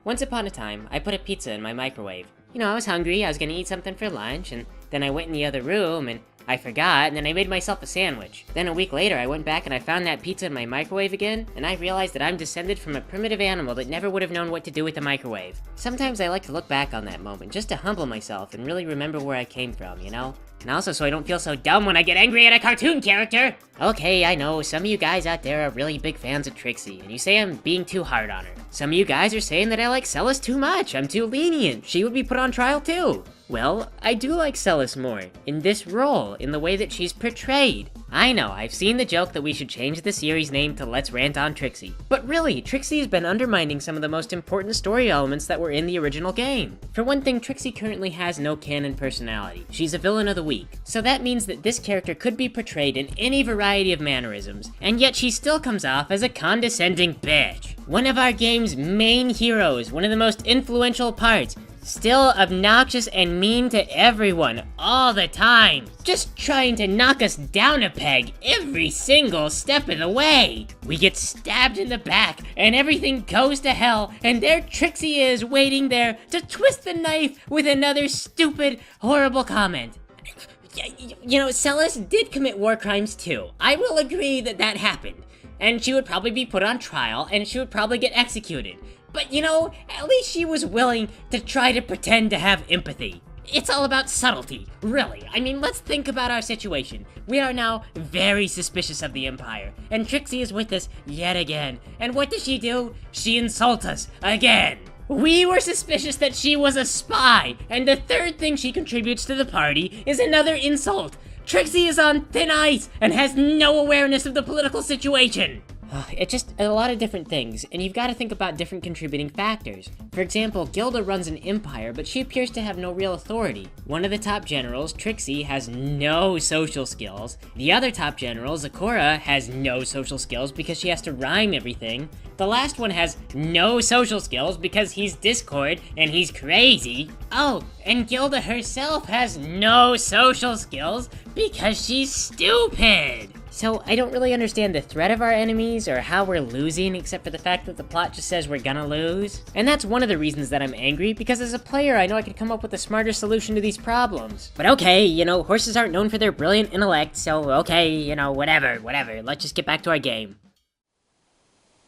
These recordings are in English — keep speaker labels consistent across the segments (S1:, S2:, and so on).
S1: Once upon a time, I put a pizza in my microwave. I was hungry, I was gonna eat something for lunch, and then I went in the other room, and I forgot, and then I made myself a sandwich. Then a week later, I went back and I found that pizza in my microwave again, and I realized that I'm descended from a primitive animal that never would have known what to do with a microwave. Sometimes I like to look back on that moment, just to humble myself and really remember where I came from, And also so I don't feel so dumb when I get angry at a cartoon character! Okay, I know, some of you guys out there are really big fans of Trixie, and you say I'm being too hard on her. Some of you guys are saying that I like Celes too much, I'm too lenient, she would be put on trial too. Well, I do like Celes more, in this role, in the way that she's portrayed. I know, I've seen the joke that we should change the series name to Let's Rant on Trixie. But really, Trixie has been undermining some of the most important story elements that were in the original game. For one thing, Trixie currently has no canon personality. She's a villain of the week. So that means that this character could be portrayed in any variety of mannerisms, and yet she still comes off as a condescending bitch. One of our game's main heroes, one of the most influential parts, still obnoxious and mean to everyone, all the time. Just trying to knock us down a peg every single step of the way. We get stabbed in the back, and everything goes to hell, and there Trixie is waiting there to twist the knife with another stupid, horrible comment. Celes did commit war crimes too. I will agree that that happened. And she would probably be put on trial, and she would probably get executed. But at least she was willing to try to pretend to have empathy. It's all about subtlety, really. I mean, let's think about our situation. We are now very suspicious of the Empire, and Trixie is with us yet again. And what does she do? She insults us again. We were suspicious that she was a spy, and the third thing she contributes to the party is another insult. Trixie is on thin ice and has no awareness of the political situation. It's just a lot of different things, and you've got to think about different contributing factors. For example, Gilda runs an empire, but she appears to have no real authority. One of the top generals, Trixie, has no social skills. The other top general, Zecora, has no social skills because she has to rhyme everything. The last one has no social skills because he's Discord and he's crazy. Oh, and Gilda herself has no social skills because she's stupid. So I don't really understand the threat of our enemies or how we're losing, except for the fact that the plot just says we're gonna lose. And that's one of the reasons that I'm angry, because as a player I know I could come up with a smarter solution to these problems. But okay, horses aren't known for their brilliant intellect, so okay, whatever, let's just get back to our game.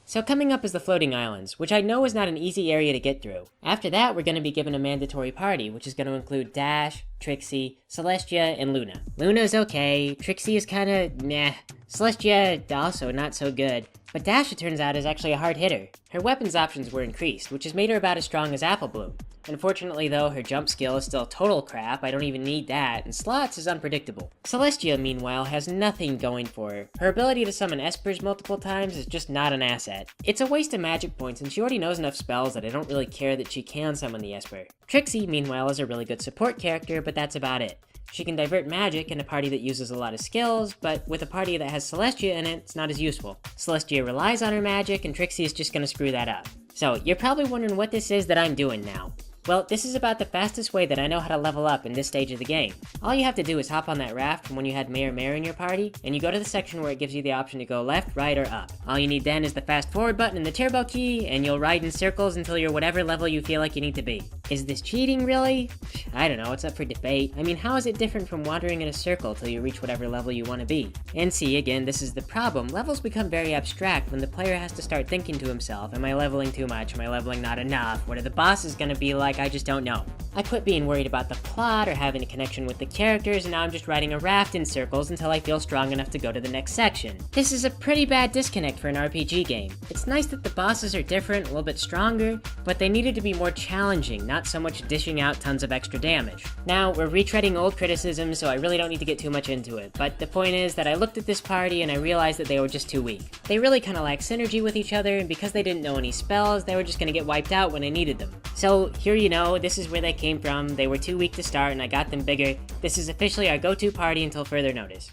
S1: So coming up is the Floating Islands, which I know is not an easy area to get through. After that, we're going to be given a mandatory party, which is going to include Dash, Trixie, Celestia, and Luna. Luna's okay, Trixie is kinda meh, Celestia also not so good, but Dash, it turns out, is actually a hard hitter. Her weapons options were increased, which has made her about as strong as Apple Bloom. Unfortunately though, her jump skill is still total crap, I don't even need that, and Slots is unpredictable. Celestia, meanwhile, has nothing going for her. Her ability to summon Espers multiple times is just not an asset. It's a waste of magic points, and she already knows enough spells that I don't really care that she can summon the Esper. Trixie, meanwhile, is a really good support character, but that's about it. She can divert magic in a party that uses a lot of skills, but with a party that has Celestia in it, it's not as useful. Celestia relies on her magic, and Trixie is just gonna screw that up. So, you're probably wondering what this is that I'm doing now. Well, this is about the fastest way that I know how to level up in this stage of the game. All you have to do is hop on that raft from when you had Mayor Mare in your party, and you go to the section where it gives you the option to go left, right, or up. All you need then is the fast forward button and the turbo key, and you'll ride in circles until you're whatever level you feel like you need to be. Is this cheating, really? I don't know, it's up for debate. I mean, how is it different from wandering in a circle till you reach whatever level you want to be? And see, again, this is the problem. Levels become very abstract when the player has to start thinking to himself, am I leveling too much? Am I leveling not enough? What are the bosses gonna be like? I just don't know. I quit being worried about the plot or having a connection with the characters, and now I'm just riding a raft in circles until I feel strong enough to go to the next section. This is a pretty bad disconnect for an RPG game. It's nice that the bosses are different, a little bit stronger, but they needed to be more challenging, not so much dishing out tons of extra damage. Now, we're retreading old criticisms, so I really don't need to get too much into it, but the point is that I looked at this party and I realized that they were just too weak. They really kinda lack synergy with each other, and because they didn't know any spells, they were just gonna get wiped out when I needed them. So, here this is where they came from. They were too weak to start, and I got them bigger. This is officially our go-to party until further notice.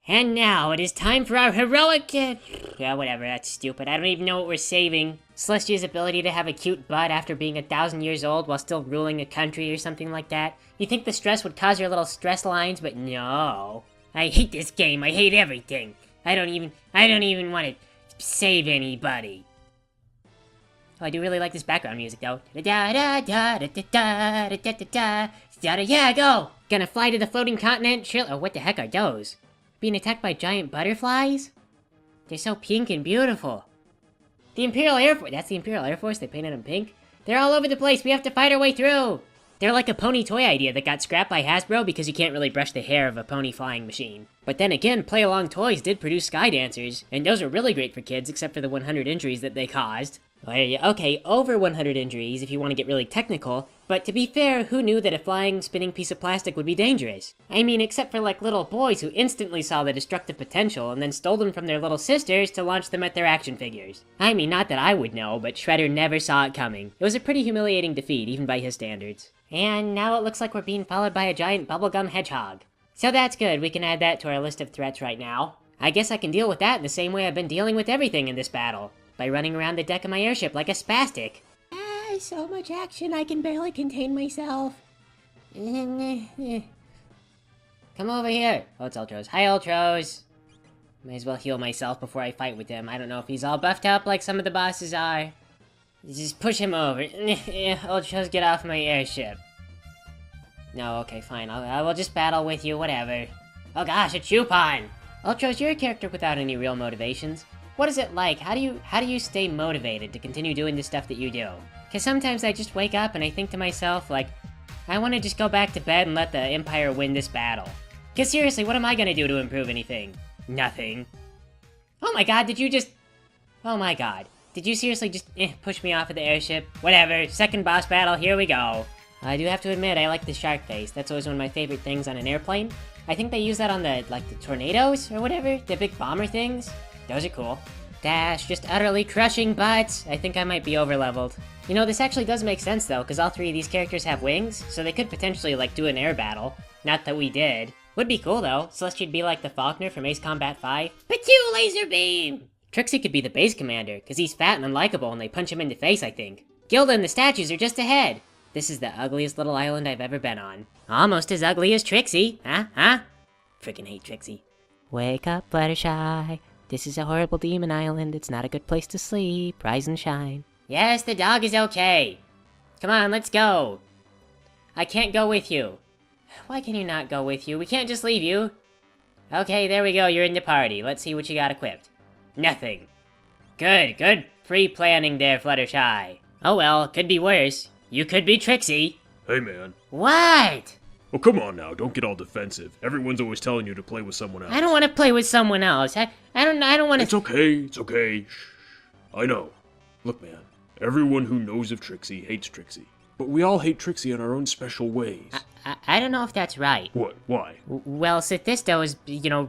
S1: And now, it is time for our heroic yeah, whatever, that's stupid. I don't even know what we're saving. Celestia's ability to have a cute butt after being 1,000 years old while still ruling a country or something like that. You think the stress would cause your little stress lines, but no. I hate this game, I hate everything. I don't even want to save anybody. Oh, I do really like this background music, though. Yeah, go! Gonna fly to the floating continent? Oh, what the heck are those? Being attacked by giant butterflies? They're so pink and beautiful. The Imperial Air Force. That's the Imperial Air Force? They painted them pink? They're all over the place. We have to fight our way through. They're like a pony toy idea that got scrapped by Hasbro because you can't really brush the hair of a pony flying machine. But then again, Play Along Toys did produce Sky Dancers, and those are really great for kids except for the 100 injuries that they caused. Okay, over 100 injuries if you want to get really technical, but to be fair, who knew that a flying, spinning piece of plastic would be dangerous? I mean, except for like little boys who instantly saw the destructive potential and then stole them from their little sisters to launch them at their action figures. I mean, not that I would know, but Shredder never saw it coming. It was a pretty humiliating defeat, even by his standards. And now it looks like we're being followed by a giant bubblegum hedgehog. So that's good, we can add that to our list of threats right now. I guess I can deal with that in the same way I've been dealing with everything in this battle. By running around the deck of my airship like a spastic. So much action I can barely contain myself. Come over here. Oh, it's Ultros. Hi, Ultros. May as well heal myself before I fight with him. I don't know if he's all buffed up like some of the bosses are. Just push him over. Ultros, get off my airship. No, okay, fine. I will just battle with you, whatever. Oh gosh, a Chupon! Ultros, you're a character without any real motivations. What is it like? How do you stay motivated to continue doing the stuff that you do? Cause sometimes I just wake up and I think to myself, like, I wanna just go back to bed and let the Empire win this battle. Cause seriously, what am I gonna do to improve anything? Nothing. Oh my god, did you just... Oh my god. Did you seriously just push me off of the airship? Whatever, second boss battle, here we go. I do have to admit, I like the shark face. That's always one of my favorite things on an airplane. I think they use that on the tornadoes or whatever, the big bomber things. Those are cool. Dash, just utterly crushing butts. I think I might be overleveled. You know, this actually does make sense though, because all three of these characters have wings, so they could potentially, do an air battle. Not that we did. Would be cool though. Celestia'd be like the Faulkner from Ace Combat 5. Pachu laser beam! Trixie could be the base commander, because he's fat and unlikable and they punch him in the face, I think. Gilda and the statues are just ahead. This is the ugliest little island I've ever been on. Almost as ugly as Trixie. Huh? Freaking hate Trixie. Wake up, Fluttershy. This is a horrible demon island. It's not a good place to sleep. Rise and shine. Yes, the dog is okay. Come on, let's go. I can't go with you. Why can you not go with you? We can't just leave you. Okay, there we go. You're in the party. Let's see what you got equipped. Nothing. Good pre-planning there, Fluttershy. Oh well, could be worse. You could be Trixie.
S2: Hey, man.
S1: What?
S2: Oh, come on now. Don't get all defensive. Everyone's always telling you to play with someone else.
S1: I don't want to play with someone else. I don't want to...
S2: It's okay. Shh. I know. Look, man. Everyone who knows of Trixie hates Trixie. But we all hate Trixie in our own special ways.
S1: I don't know if that's right.
S2: What? Why?
S1: Well, Sithisto is,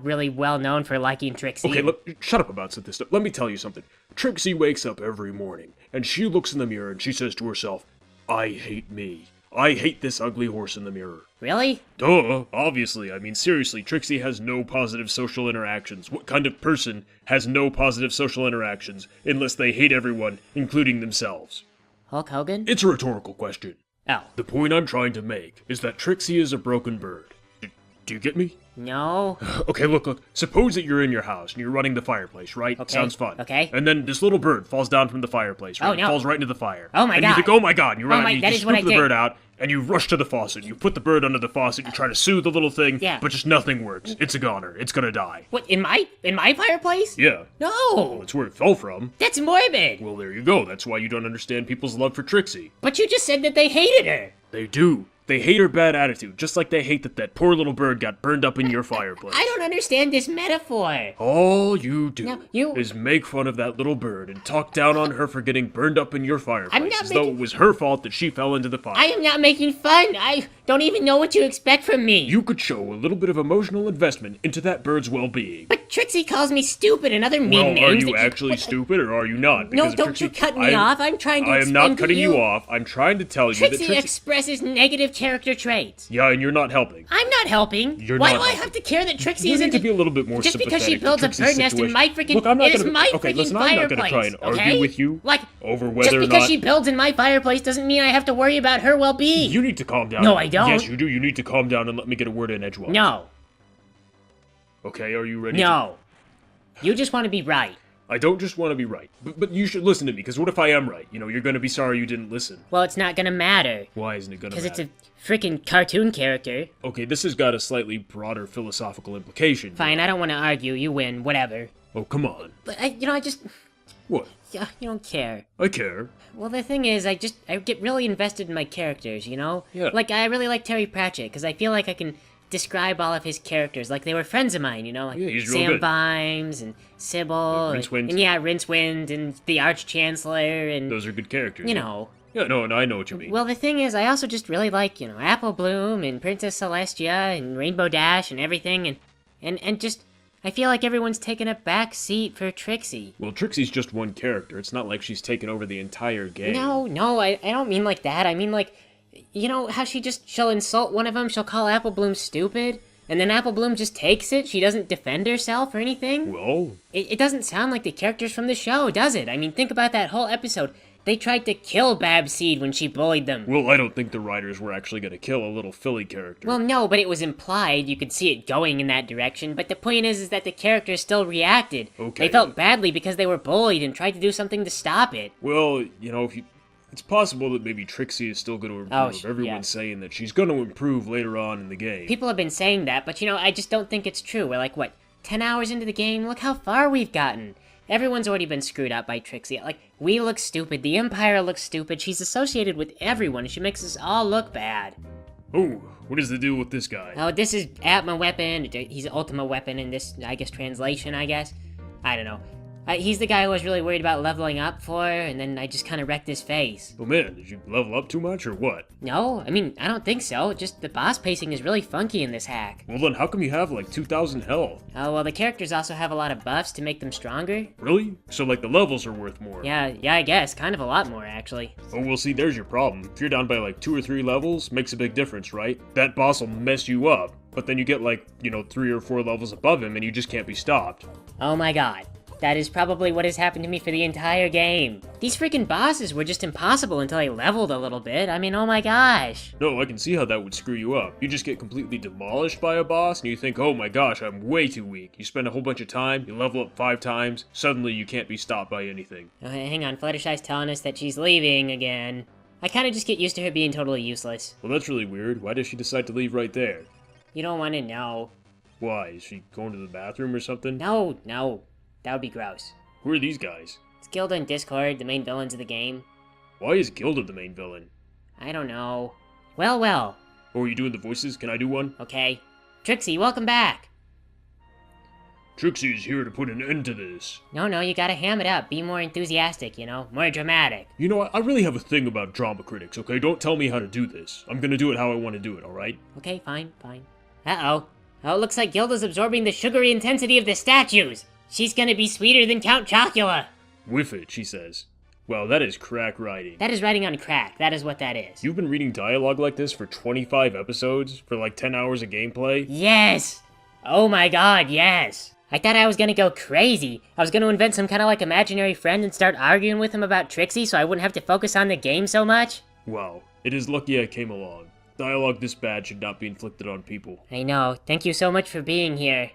S1: really well known for liking Trixie.
S2: Okay, look, shut up about Sithisto. Let me tell you something. Trixie wakes up every morning, and she looks in the mirror and she says to herself, I hate me. I hate this ugly horse in the mirror.
S1: Really?
S2: Duh, obviously. I mean, seriously, Trixie has no positive social interactions. What kind of person has no positive social interactions unless they hate everyone, including themselves?
S1: Hulk Hogan?
S2: It's a rhetorical question.
S1: Oh.
S2: The point I'm trying to make is that Trixie is a broken bird. Do you get me?
S1: No.
S2: Okay, look. Suppose that you're in your house and you're running the fireplace, right?
S1: Okay.
S2: Sounds fun.
S1: Okay.
S2: And then this little bird falls down from the fireplace, right?
S1: Oh, no.
S2: It falls right into the fire.
S1: Oh, my
S2: and
S1: God.
S2: you think, oh my God, and you run out and you
S1: that
S2: just
S1: is what I
S2: scoop the
S1: did.
S2: bird out and you rush to the faucet. You put the bird under the faucet, you try to soothe the little thing,
S1: Yeah.
S2: but just nothing works. It's a goner. It's gonna die.
S1: What, in my fireplace?
S2: Yeah.
S1: No.
S2: Well, that's where it fell from.
S1: That's morbid.
S2: Well, there you go. That's why you don't understand people's love for Trixie.
S1: But you just said that they hated her.
S2: They do. They hate her bad attitude, just like they hate that poor little bird got burned up in your fireplace.
S1: I don't understand this metaphor.
S2: All you do
S1: No, you-
S2: is make fun of that little bird and talk down on her for getting burned up in your fireplace,
S1: I'm not
S2: as though
S1: making-
S2: it was her fault that she fell into the fire.
S1: I am not making fun. I don't even know what to expect from me.
S2: You could show a little bit of emotional investment into that bird's well-being.
S1: But Trixie calls me stupid and other mean
S2: Well, are
S1: names.
S2: you actually stupid or are you not?
S1: No,
S2: Because
S1: don't
S2: Trixie,
S1: you cut me off. I'm trying to
S2: I am not
S1: explain to
S2: cutting you
S1: you.
S2: off. I'm trying to tell you
S1: Trixie
S2: that Trixie...
S1: expresses negative character traits.
S2: Yeah, and you're not helping.
S1: I'm not helping.
S2: You're
S1: Why
S2: not
S1: do I
S2: helping.
S1: have to care that Trixie
S2: You
S1: is
S2: need
S1: into...
S2: to be a little bit more
S1: Just because she
S2: sympathetic to
S1: builds a
S2: Trixie's
S1: bird nest in
S2: situation.
S1: my freaking...
S2: Look, I'm not
S1: it is
S2: gonna,
S1: my
S2: okay,
S1: freaking
S2: listen, I'm not
S1: fireplace,
S2: going to try and
S1: okay?
S2: argue with you
S1: Like,
S2: over
S1: just
S2: whether or
S1: because
S2: not...
S1: she builds in my fireplace doesn't mean I have to worry about her well-being.
S2: You need to calm down.
S1: No, I don't.
S2: Yes, you do. You need to calm down and let me get a word in edgewise.
S1: No.
S2: Okay, are you ready?
S1: No. You just want to be right.
S2: I don't just want to be right. But you should listen to me, because what if I am right? You know, you're gonna be sorry you didn't listen.
S1: Well, it's not gonna matter.
S2: Why isn't it gonna matter?
S1: Because it's a freaking cartoon character.
S2: Okay, this has got a slightly broader philosophical implication.
S1: Fine, I don't want to argue. You win. Whatever.
S2: Oh, come on.
S1: But I just...
S2: What?
S1: Yeah, you don't care.
S2: I care.
S1: Well, the thing is, I get really invested in my characters, you know?
S2: Yeah.
S1: Like, I really like Terry Pratchett, because I feel like I can describe all of his characters like they were friends of mine, you know? Like
S2: Yeah, he's real
S1: Sam
S2: good.
S1: Vimes and Sybil.
S2: Rincewind.
S1: And yeah, Rincewind and the Arch-Chancellor and...
S2: Those are good characters.
S1: you know.
S2: Yeah, no, I know what you mean.
S1: Well, the thing is, I also just really like, you know, Apple Bloom and Princess Celestia and Rainbow Dash and everything, and just... I feel like everyone's taken a back seat for Trixie.
S2: Well, Trixie's just one character. It's not like she's taken over the entire game.
S1: No, I don't mean like that. I mean like, you know how she'll insult one of them, she'll call Apple Bloom stupid, and then Apple Bloom just takes it? She doesn't defend herself or anything?
S2: Well,
S1: It doesn't sound like the characters from the show, does it? I mean, think about that whole episode. They tried to kill Babseed when she bullied them.
S2: well, I don't think the writers were actually going to kill a little Philly character.
S1: Well, no, but it was implied. You could see it going in that direction. But the point is that the characters still reacted.
S2: Okay.
S1: They felt badly because they were bullied and tried to do something to stop it.
S2: Well, you know, it's possible that maybe Trixie is still going to improve.
S1: Oh,
S2: Everyone's
S1: yeah.
S2: saying that she's going to improve later on in the game.
S1: People have been saying that, but you know, I just don't think it's true. We're like, what, 10 hours into the game? Look how far we've gotten. Everyone's already been screwed up by Trixie. Like, we look stupid, the Empire looks stupid, she's associated with everyone, she makes us all look bad.
S2: Oh, what is the deal with this guy?
S1: Oh, this is Atma Weapon, he's Ultima Weapon in this, I guess, translation, I guess? I don't know. He's the guy who I was really worried about leveling up for, and then I just kind of wrecked his face.
S2: Oh man, did you level up too much or what?
S1: No, I mean, I don't think so, just the boss pacing is really funky in this hack.
S2: Well then, how come you have like 2,000 health?
S1: Oh, well, the characters also have a lot of buffs to make them stronger.
S2: Really? So like the levels are worth more?
S1: Yeah, I guess. Kind of a lot more, actually.
S2: Oh, well see, there's your problem. If you're down by like 2 or 3 levels, makes a big difference, right? That boss will mess you up, but then you get like, 3 or 4 levels above him and you just can't be stopped.
S1: Oh my god. That is probably what has happened to me for the entire game. These freaking bosses were just impossible until I leveled a little bit. I mean, oh my gosh.
S2: No, I can see how that would screw you up. You just get completely demolished by a boss, and you think, oh my gosh, I'm way too weak. You spend a whole bunch of time, you level up 5 times, suddenly you can't be stopped by anything.
S1: Hang on, Fluttershy's telling us that she's leaving again. I kind of just get used to her being totally useless.
S2: Well, that's really weird. Why does she decide to leave right there?
S1: You don't want to know.
S2: Why? Is she going to the bathroom or something?
S1: No. That would be gross.
S2: Who are these guys?
S1: It's Gilda and Discord, the main villains of the game.
S2: Why is Gilda the main villain?
S1: I don't know. Well.
S2: Oh, are you doing the voices? Can I do one?
S1: Okay. Trixie, welcome back.
S2: Trixie is here to put an end to this.
S1: No, you gotta ham it up. Be more enthusiastic, more dramatic.
S2: You know, I really have a thing about drama critics, okay? Don't tell me how to do this. I'm gonna do it how I want to do it, alright?
S1: Okay, fine. Uh-oh. Oh, it looks like Gilda's absorbing the sugary intensity of the statues. She's gonna be sweeter than Count Chocula.
S2: Whiff it, she says. Well, that is crack writing.
S1: That is writing on crack. That is what that is.
S2: You've been reading dialogue like this for 25 episodes? For like 10 hours of gameplay?
S1: Yes! Oh my god, yes! I thought I was gonna go crazy. I was gonna invent some kind of like imaginary friend and start arguing with him about Trixie so I wouldn't have to focus on the game so much.
S2: Wow, it is lucky I came along. Dialogue this bad should not be inflicted on people.
S1: I know. Thank you so much for being here.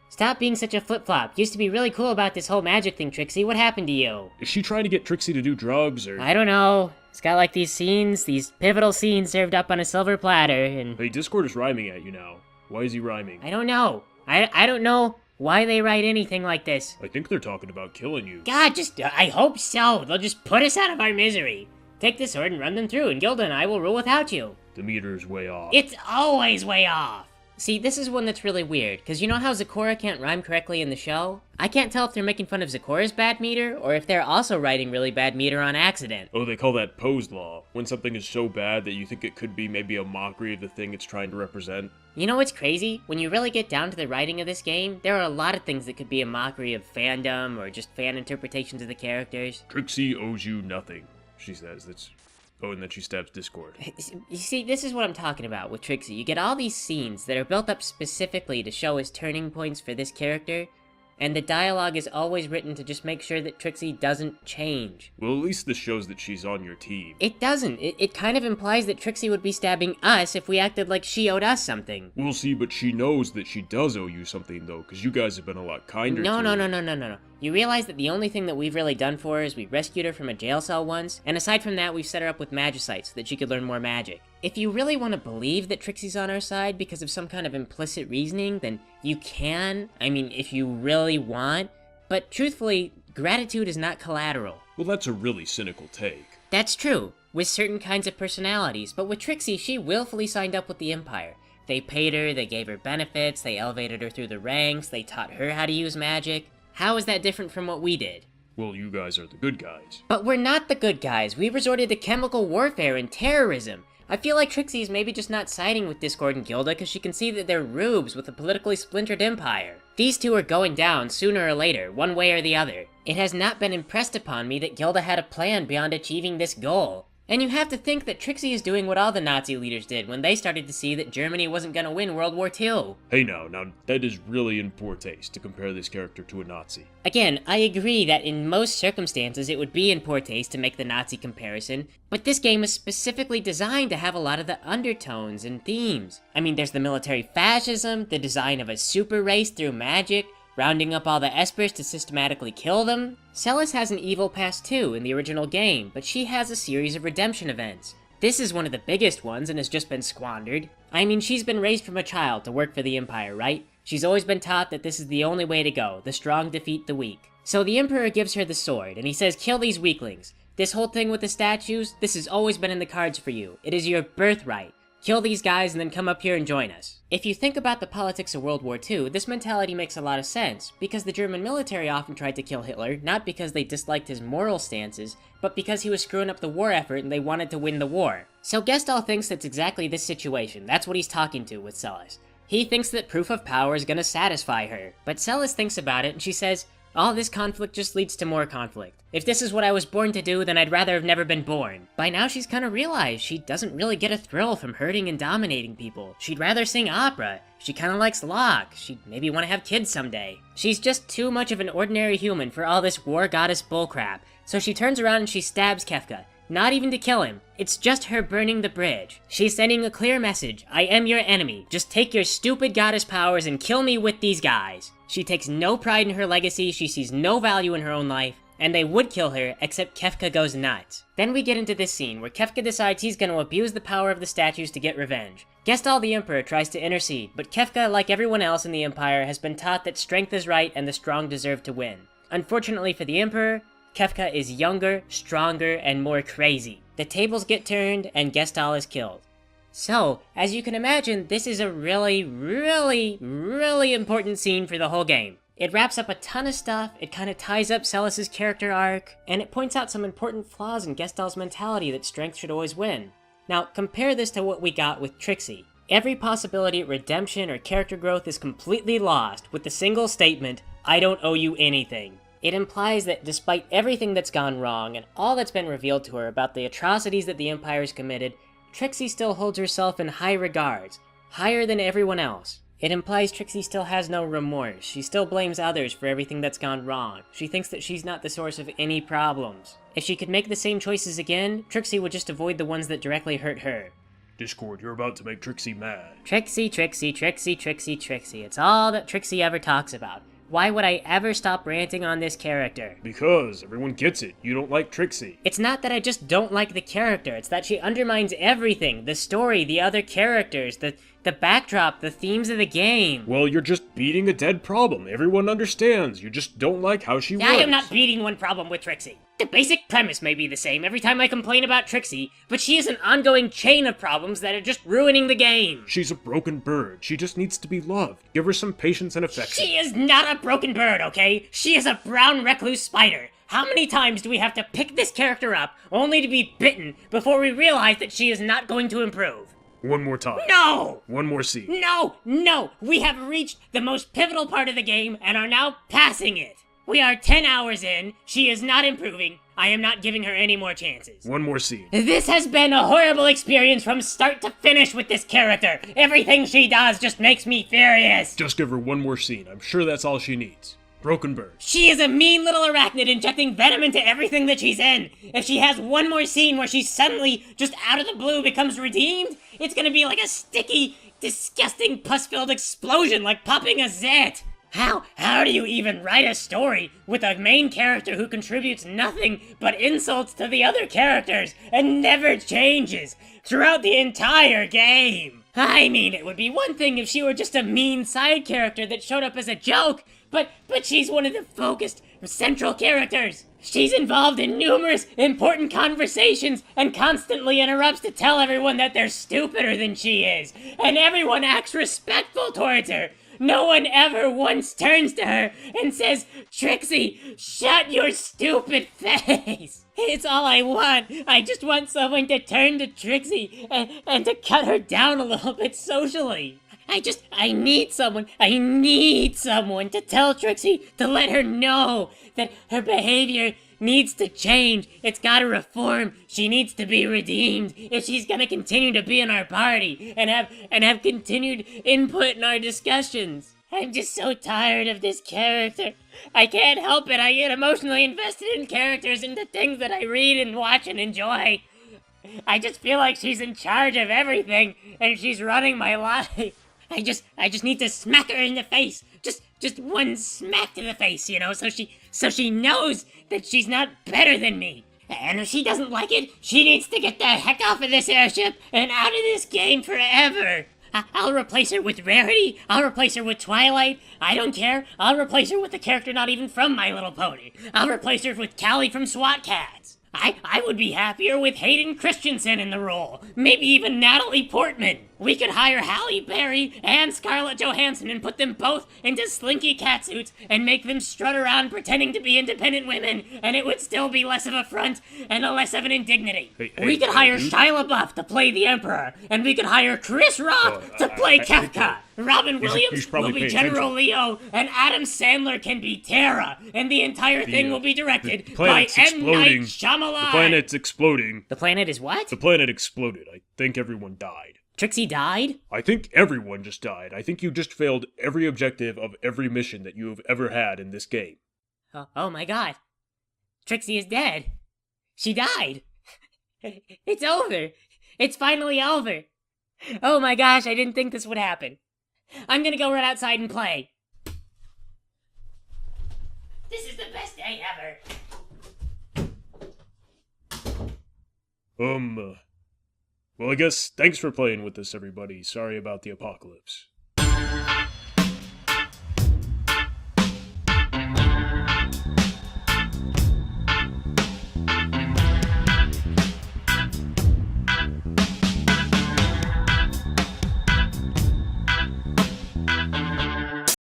S1: Stop being such a flip-flop. Used to be really cool about this whole magic thing, Trixie. What happened to you?
S2: Is she trying to get Trixie to do drugs, or...?
S1: I don't know. It's got like these pivotal scenes served up on a silver platter, and...
S2: Hey, Discord is rhyming at you now. Why is he rhyming?
S1: I don't know. I don't know why they write anything like this.
S2: I think they're talking about killing you.
S1: God, I hope so. They'll just put us out of our misery. Take the sword and run them through, and Gilda and I will rule without you.
S2: The meter's way off.
S1: It's always way off. See, this is one that's really weird, because you know how Zecora can't rhyme correctly in the show? I can't tell if they're making fun of Zecora's bad meter, or if they're also writing really bad meter on accident.
S2: Oh, they call that Poe's Law, when something is so bad that you think it could be maybe a mockery of the thing it's trying to represent.
S1: You know what's crazy? When you really get down to the writing of this game, there are a lot of things that could be a mockery of fandom, or just fan interpretations of the characters.
S2: Trixie owes you nothing, she says. Oh, and then she stabs Discord.
S1: You see, this is what I'm talking about with Trixie. You get all these scenes that are built up specifically to show as turning points for this character, and the dialogue is always written to just make sure that Trixie doesn't change.
S2: Well, at least this shows that she's on your team.
S1: It doesn't. It kind of implies that Trixie would be stabbing us if we acted like she owed us something.
S2: We'll see, but she knows that she does owe you something, though, because you guys have been a lot kinder
S1: No.
S2: to her.
S1: No. You realize that the only thing that we've really done for her is we rescued her from a jail cell once, and aside from that, we've set her up with magicite so that she could learn more magic. If you really want to believe that Trixie's on our side because of some kind of implicit reasoning, then you can. I mean, if you really want. But truthfully, gratitude is not collateral.
S2: Well, that's a really cynical take.
S1: That's true, with certain kinds of personalities, but with Trixie, she willfully signed up with the Empire. They paid her, they gave her benefits, they elevated her through the ranks, they taught her how to use magic. How is that different from what we did?
S2: Well, you guys are the good guys.
S1: But we're not the good guys. We resorted to chemical warfare and terrorism. I feel like Trixie's maybe just not siding with Discord and Gilda because she can see that they're rubes with a politically splintered empire. These two are going down sooner or later, one way or the other. It has not been impressed upon me that Gilda had a plan beyond achieving this goal. And you have to think that Trixie is doing what all the Nazi leaders did when they started to see that Germany wasn't gonna win World War II.
S2: Hey now, that is really in poor taste to compare this character to a Nazi.
S1: Again, I agree that in most circumstances it would be in poor taste to make the Nazi comparison, but this game is specifically designed to have a lot of the undertones and themes. I mean, there's the military fascism, the design of a super race through magic, rounding up all the Espers to systematically kill them. Celes has an evil past too in the original game, but she has a series of redemption events. This is one of the biggest ones and has just been squandered. I mean, she's been raised from a child to work for the Empire, right? She's always been taught that this is the only way to go, the strong defeat the weak. So the Emperor gives her the sword, and he says, kill these weaklings. This whole thing with the statues, this has always been in the cards for you. It is your birthright. Kill these guys and then come up here and join us. If you think about the politics of World War II, this mentality makes a lot of sense, because the German military often tried to kill Hitler, not because they disliked his moral stances, but because he was screwing up the war effort and they wanted to win the war. So Gestahl thinks that's exactly this situation. That's what he's talking to with Celes. He thinks that proof of power is gonna satisfy her, but Celes thinks about it and she says, all this conflict just leads to more conflict. If this is what I was born to do, then I'd rather have never been born. By now she's kind of realized she doesn't really get a thrill from hurting and dominating people. She'd rather sing opera. She kind of likes Locke. She'd maybe want to have kids someday. She's just too much of an ordinary human for all this war goddess bullcrap. So she turns around and she stabs Kefka. Not even to kill him. It's just her burning the bridge. She's sending a clear message. I am your enemy. Just take your stupid goddess powers and kill me with these guys. She takes no pride in her legacy, she sees no value in her own life, and they would kill her, except Kefka goes nuts. Then we get into this scene, where Kefka decides he's gonna abuse the power of the statues to get revenge. Gestahl the Emperor tries to intercede, but Kefka, like everyone else in the Empire, has been taught that strength is right and the strong deserve to win. Unfortunately for the Emperor, Kefka is younger, stronger, and more crazy. The tables get turned, and Gestahl is killed. So, as you can imagine, this is a really, really, really important scene for the whole game. It wraps up a ton of stuff, it kind of ties up Celes' character arc, and it points out some important flaws in Gestahl's mentality that strength should always win. Now, compare this to what we got with Trixie. Every possibility at redemption or character growth is completely lost with the single statement, I don't owe you anything. It implies that despite everything that's gone wrong and all that's been revealed to her about the atrocities that the Empire's committed, Trixie still holds herself in high regards, higher than everyone else. It implies Trixie still has no remorse. She still blames others for everything that's gone wrong. She thinks that she's not the source of any problems. If she could make the same choices again, Trixie would just avoid the ones that directly hurt her.
S2: Discord, you're about to make Trixie mad.
S1: Trixie, Trixie, Trixie, Trixie, Trixie. It's all that Trixie ever talks about. Why would I ever stop ranting on this character?
S2: Because everyone gets it. You don't like Trixie.
S1: It's not that I just don't like the character, it's that she undermines everything. The story, the other characters, the backdrop, the themes of the game.
S2: Well, you're just beating a dead problem. Everyone understands. You just don't like how she works.
S1: I am not beating one problem with Trixie. The basic premise may be the same every time I complain about Trixie, but she is an ongoing chain of problems that are just ruining the game.
S2: She's a broken bird. She just needs to be loved. Give her some patience and affection.
S1: She is not a broken bird, okay? She is a brown recluse spider. How many times do we have to pick this character up only to be bitten before we realize that she is not going to improve?
S2: One more time.
S1: No!
S2: One more scene.
S1: No! We have reached the most pivotal part of the game and are now passing it. We are 10 hours in. She is not improving. I am not giving her any more chances.
S2: One more scene.
S1: This has been a horrible experience from start to finish with this character. Everything she does just makes me furious.
S2: Just give her one more scene. I'm sure that's all she needs. Broken bird.
S1: She is a mean little arachnid injecting venom into everything that she's in. If she has one more scene where she suddenly, just out of the blue, becomes redeemed, it's gonna be like a sticky, disgusting, pus-filled explosion like popping a zit. How do you even write a story with a main character who contributes nothing but insults to the other characters and never changes throughout the entire game? I mean, it would be one thing if she were just a mean side character that showed up as a joke, but she's one of the focused central characters. She's involved in numerous important conversations and constantly interrupts to tell everyone that they're stupider than she is, and everyone acts respectful towards her. No one ever once turns to her and says, "Trixie, shut your stupid face." It's all I want. I just want someone to turn to Trixie and to cut her down a little bit socially. I need someone to tell Trixie to let her know that her behavior needs to change. It's gotta reform. She needs to be redeemed if she's gonna continue to be in our party and have continued input in our discussions. I'm just so tired of this character. I can't help it. I get emotionally invested in characters and the things that I read and watch and enjoy. I just feel like she's in charge of everything and she's running my life. I just need to smack her in the face. Just one smack to the face, you know, so she knows that she's not better than me. And if she doesn't like it, she needs to get the heck off of this airship and out of this game forever. I'll replace her with Rarity. I'll replace her with Twilight. I don't care. I'll replace her with a character not even from My Little Pony. I'll replace her with Callie from SWAT Cats. I would be happier with Hayden Christensen in the role. Maybe even Natalie Portman. We could hire Halle Berry and Scarlett Johansson and put them both into slinky catsuits and make them strut around pretending to be independent women, and it would still be less of a front and less of an indignity. We could hire Shia LaBeouf to play the Emperor, and we could hire Chris Rock to play Kefka. Robin Williams will be General Leo, and Adam Sandler can be Tara, and the entire thing will be directed by M. Night Shyamalan.
S2: The planet's exploding.
S1: The planet is what?
S2: The planet exploded. I think everyone died.
S1: Trixie died?
S2: I think everyone just died. I think you just failed every objective of every mission that you have ever had in this game.
S1: Oh my god. Trixie is dead. She died. It's over. It's finally over. Oh my gosh, I didn't think this would happen. I'm gonna go run outside and play. This is the best day ever.
S2: Well, I guess thanks for playing with us, everybody. Sorry about the apocalypse.